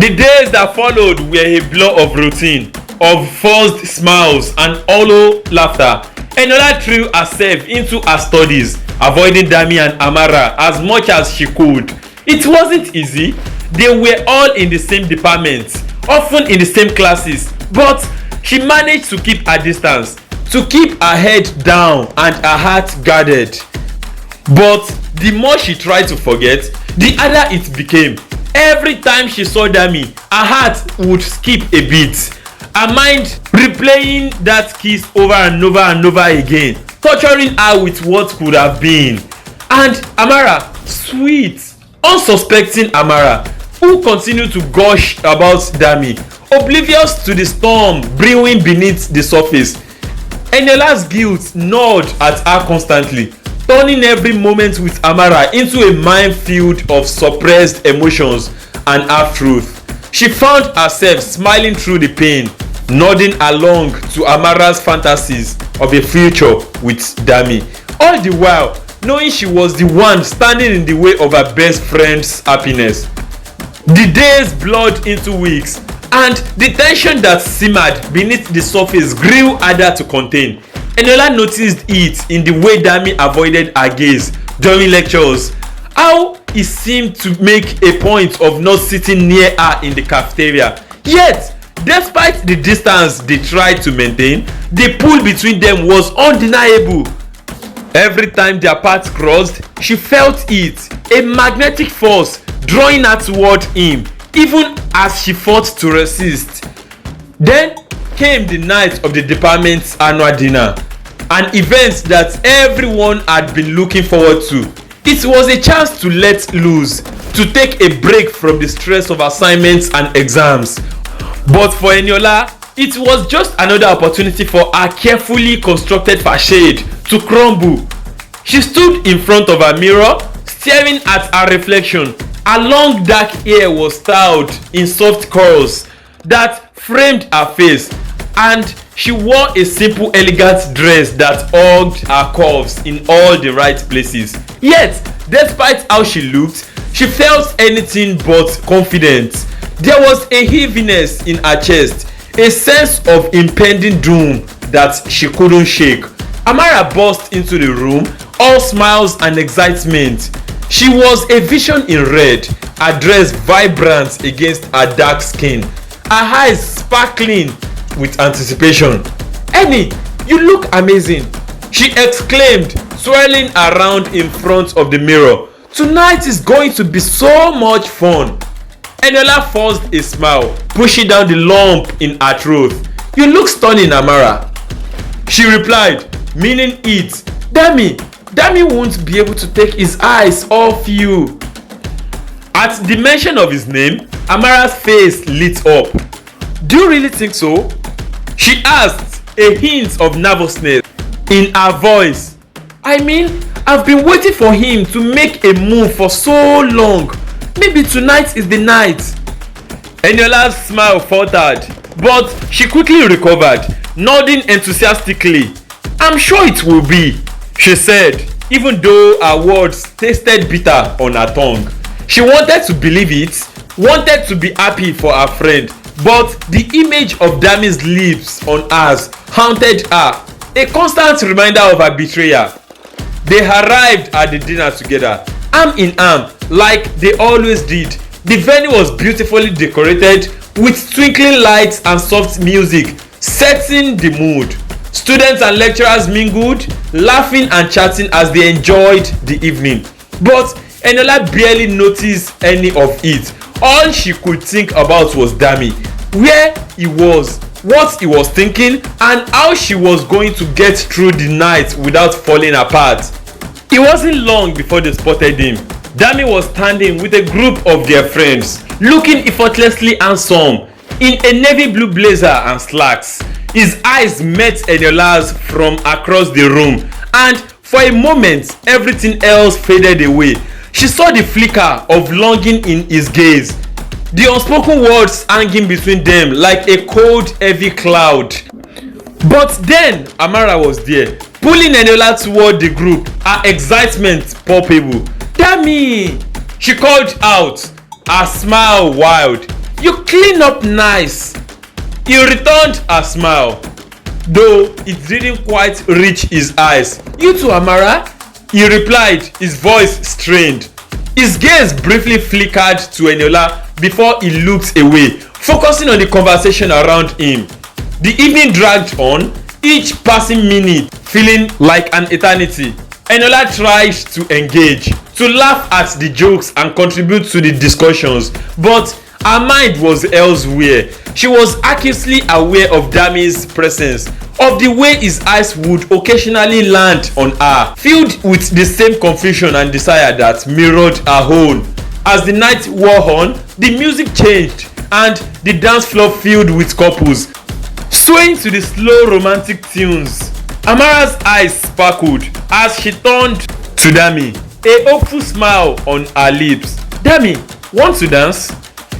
The days that followed were a blur of routine, of forced smiles and hollow laughter. Eniola threw herself into her studies, avoiding Dami and Amara as much as she could. It wasn't easy. They were all in the same department, often in the same classes, but she managed to keep her distance, to keep her head down and her heart guarded. But the more she tried to forget, the harder it became. Every time she saw Dami, her heart would skip a beat, her mind replaying that kiss over and over and over again, torturing her with what could have been. And Amara, sweet, unsuspecting Amara, who continued to gush about Dami, oblivious to the storm brewing beneath the surface. Eniola's guilt gnawed at her constantly, turning every moment with Amara into a minefield of suppressed emotions and half-truth. She found herself smiling through the pain, nodding along to Amara's fantasies of a future with Dami, all the while knowing she was the one standing in the way of her best friend's happiness. The days blurred into weeks, and the tension that simmered beneath the surface grew harder to contain. Eniola noticed it in the way Dami avoided her gaze during lectures, how he seemed to make a point of not sitting near her in the cafeteria. Yet, despite the distance they tried to maintain, the pull between them was undeniable. Every time their paths crossed, she felt it, a magnetic force drawing her toward him, even as she fought to resist. Then came the night of the department's annual dinner, an event that everyone had been looking forward to. It was a chance to let loose, to take a break from the stress of assignments and exams. But for Eniola, it was just another opportunity for her carefully constructed facade to crumble. She stood in front of her mirror, staring at her reflection. Her long dark hair was styled in soft curls that framed her face, and she wore a simple elegant dress that hugged her curves in all the right places. Yet, despite how she looked, she felt anything but confident. There was a heaviness in her chest, a sense of impending doom that she couldn't shake. Amara burst into the room, all smiles and excitement. She was a vision in red, her dress vibrant against her dark skin, her eyes sparkling with anticipation. "Eni, you look amazing," she exclaimed, swirling around in front of the mirror. "Tonight is going to be so much fun." Eniola forced a smile, pushing down the lump in her throat. "You look stunning, Amara." She replied, meaning it. Dami won't be able to take his eyes off you." At the mention of his name, Amara's face lit up. "Do you really think so?" she asked, a hint of nervousness in her voice. "I mean, I've been waiting for him to make a move for so long. Maybe tonight is the night." Eniola's smile faltered, but she quickly recovered, nodding enthusiastically. "I'm sure it will be," she said, even though her words tasted bitter on her tongue. She wanted to believe it, wanted to be happy for her friend, but the image of Dami's lips on hers haunted her, a constant reminder of her betrayal. They arrived at the dinner together, arm in arm, like they always did. The venue was beautifully decorated with twinkling lights and soft music, setting the mood. Students and lecturers mingled, laughing and chatting as they enjoyed the evening. But Eniola barely noticed any of it. All she could think about was Dami, where he was, what he was thinking, and how she was going to get through the night without falling apart. It wasn't long before they spotted him. Dami was standing with a group of their friends, looking effortlessly handsome in a navy blue blazer and slacks. His eyes met Eniola's from across the room, and for a moment everything else faded away. She saw the flicker of longing in his gaze, the unspoken words hanging between them like a cold, heavy cloud. But then Amara was there, pulling Eniola toward the group, her excitement palpable. "Dami!" she called out, her smile wild. You clean up nice. He returned a smile, though it didn't quite reach his eyes. You too, Amara? He replied, his voice strained. His gaze briefly flickered to Eniola before he looked away, focusing on the conversation around him. The evening dragged on, each passing minute feeling like an eternity. Eniola tried to engage, to laugh at the jokes and contribute to the discussions, but her mind was elsewhere. She was acutely aware of Dami's presence, of the way his eyes would occasionally land on her, filled with the same confusion and desire that mirrored her own. As the night wore on, the music changed and the dance floor filled with couples, swaying to the slow romantic tunes. Amara's eyes sparkled as she turned to Dami, a hopeful smile on her lips. Dami, want to dance?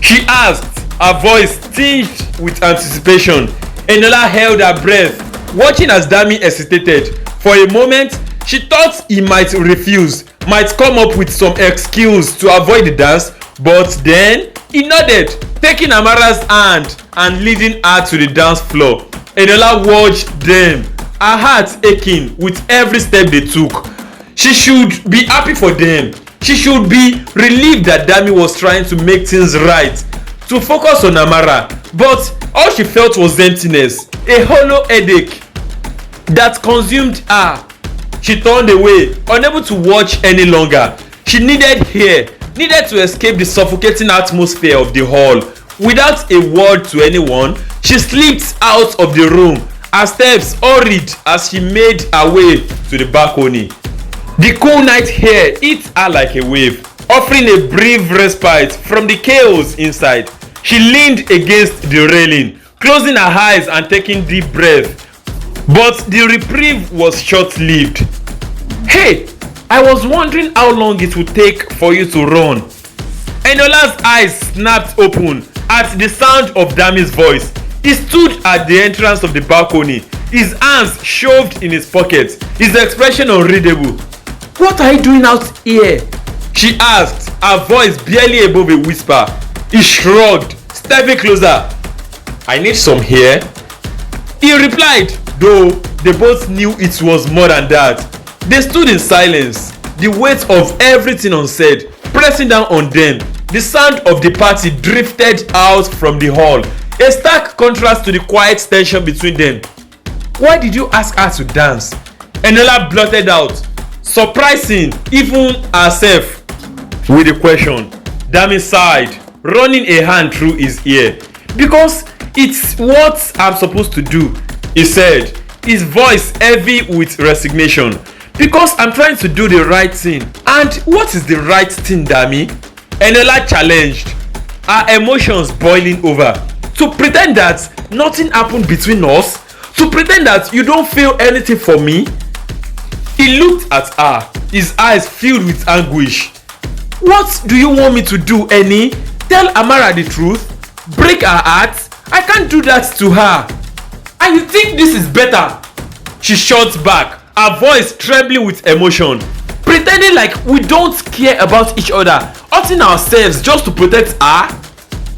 She asked, her voice tinged with anticipation. Eniola held her breath, watching as Dami hesitated. For a moment, she thought he might refuse, might come up with some excuse to avoid the dance, but then he nodded, taking Amara's hand and leading her to the dance floor. Eniola watched them, her heart aching with every step they took. She should be happy for them. She should be relieved that Dami was trying to make things right, to focus on Amara, but all she felt was emptiness, a hollow headache that consumed her. She turned away, unable to watch any longer. She needed air, needed to escape the suffocating atmosphere of the hall. Without a word to anyone, she slipped out of the room, her steps hurried as she made her way to the balcony. The cool night air hit her like a wave, offering a brief respite from the chaos inside. She leaned against the railing, closing her eyes and taking deep breaths. But the reprieve was short-lived. Hey, I was wondering how long it would take for you to run. Eniola's eyes snapped open at the sound of Dami's voice. He stood at the entrance of the balcony, his hands shoved in his pockets, his expression unreadable. What are you doing out here? She asked, her voice barely above a whisper. He shrugged, stepping closer. I need some hair. He replied, though they both knew it was more than that. They stood in silence, the weight of everything unsaid pressing down on them. The sound of the party drifted out from the hall, a stark contrast to the quiet tension between them. Why did you ask her to dance? Eniola blurted out, surprising even herself with the question. Dami sighed, running a hand through his ear. Because it's what I'm supposed to do, he said, his voice heavy with resignation. Because I'm trying to do the right thing. And what is the right thing, Dami? Eniola challenged, her emotions boiling over. To pretend that nothing happened between us? To pretend that you don't feel anything for me? He looked at her, his eyes filled with anguish. What do you want me to do, Eni? Tell Amara the truth? Break her heart? I can't do that to her. And you think this is better? She shot back, her voice trembling with emotion, pretending like we don't care about each other, hurting ourselves just to protect her.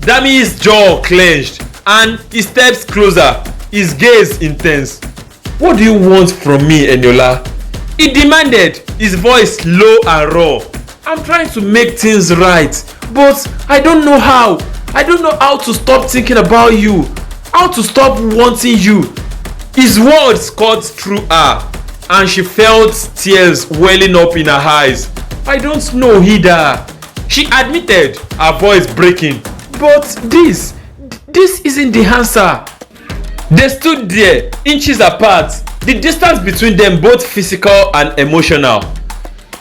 Dami's jaw clenched and he steps closer, his gaze intense. What do you want from me, Eniola? He demanded, his voice low and raw. I'm trying to make things right, but I don't know how. I don't know how to stop thinking about you, how to stop wanting you. His words cut through her and she felt tears welling up in her eyes. I don't know either, she admitted, her voice breaking. But this isn't the answer. They stood there, inches apart, the distance between them both physical and emotional.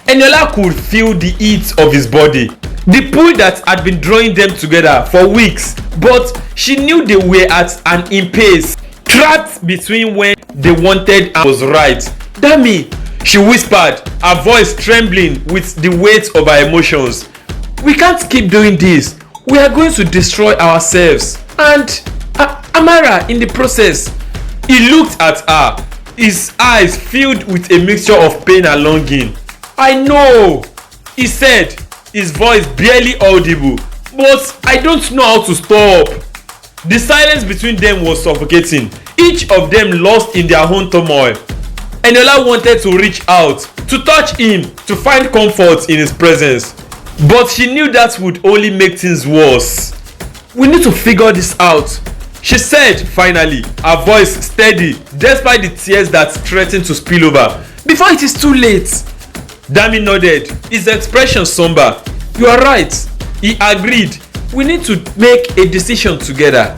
Eniola could feel the heat of his body, the pull that had been drawing them together for weeks, but she knew they were at an impasse, trapped between when they wanted and was right. Dami, she whispered, her voice trembling with the weight of her emotions. We can't keep doing this. We are going to destroy ourselves and Amara in the process. He looked at her, his eyes filled with a mixture of pain and longing. I know, he said, his voice barely audible, but I don't know how to stop. The silence between them was suffocating. Each of them lost in their own turmoil. Eniola wanted to reach out, to touch him, to find comfort in his presence. But she knew that would only make things worse. "We need to figure this out," she said finally, her voice steady despite the tears that threatened to spill over. "Before it is too late." Dami nodded, his expression somber. "You are right," he agreed. "We need to make a decision together."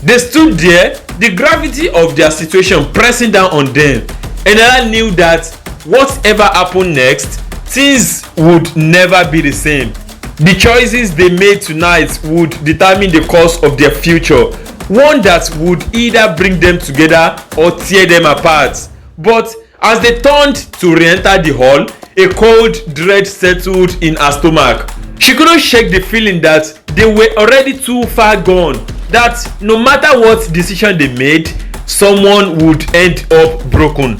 They stood there, the gravity of their situation pressing down on them. Eniola knew that whatever happened next, things would never be the same. The choices they made tonight would determine the course of their future, one that would either bring them together or tear them apart. But as they turned to re-enter the hall, a cold dread settled in her stomach. She couldn't shake the feeling that they were already too far gone, that no matter what decision they made, someone would end up broken.